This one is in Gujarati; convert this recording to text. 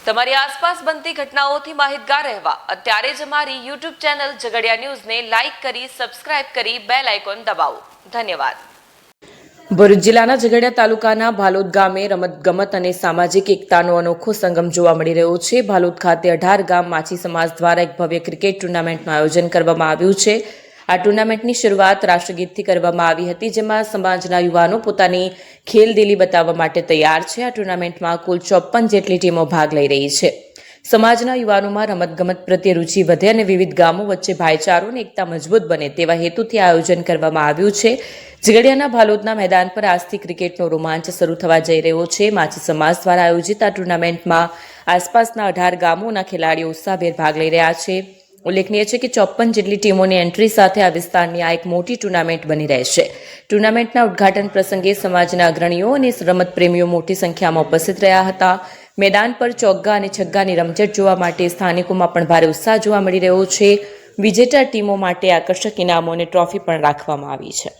તમારી આસપાસ બનતી ઘટનાઓથી માહિતગાર રહેવા અત્યારે જ અમારી YouTube ચેનલ ઝઘડિયા ન્યૂઝને લાઇક કરી, સબસ્ક્રાઇબ કરી બેલ આઇકોન દબાવો. ધન્યવાદ. ભરૂચ જિલ્લાના ઝઘડિયા તાલુકાના ભાલોદ ગામે રમતગમત અને સામાજિક એકતાનો અનોખો સંગમ જોવા મળી રહ્યો છે. ભાલોદ ખાતે 18 ગામ માછી સમાજ દ્વારા એક ભવ્ય ક્રિકેટ ટુર્નામેન્ટનું આયોજન કરવામાં આવ્યું છે. આ ટુર્નામેન્ટની શરૂઆત રાષ્ટ્રગીતથી કરવામાં આવી હતી, જેમાં સમાજના યુવાનો પોતાની ખેલદિલી બતાવવા માટે તૈયાર છે. આ ટુર્નામેન્ટમાં કુલ 54 જેટલી ટીમો ભાગ લઈ રહી છે. સમાજના યુવાનોમાં રમતગમત પ્રત્યે રુચિ વધે અને વિવિધ ગામો વચ્ચે ભાઈચારો અને એકતા મજબૂત બને તેવા હેતુથી આયોજન કરવામાં આવ્યું છે. ઝઘડિયાના ભાલોદના મેદાન પર આજથી ક્રિકેટનો રોમાંચ શરૂ થવા જઈ રહ્યો છે. માછી સમાજ દ્વારા આયોજિત આ ટુર્નામેન્ટમાં આસપાસના 18 ગામોના ખેલાડીઓ ઉત્સાહભેર ભાગ લઈ રહ્યા છે. ઉલ્લેખનીય છે કે 54 જેટલી ટીમોની એન્ટ્રી સાથે આ વિસ્તારની આ એક મોટી ટુર્નામેન્ટ બની રહેશે. ટુર્નામેન્ટના ઉદ્ઘાટન પ્રસંગે સમાજના અગ્રણીઓ અને રમત પ્રેમીઓ મોટી સંખ્યામાં ઉપસ્થિત રહ્યા હતા. મેદાન પર ચોગ્ગા અને છગ્ગાની રમઝટ જોવા માટે સ્થાનિકોમાં પણ ભારે ઉત્સાહ જોવા મળી રહ્યો છે. વિજેતા ટીમો માટે આકર્ષક ઇનામો અને ટ્રોફી પણ રાખવામાં આવી છે.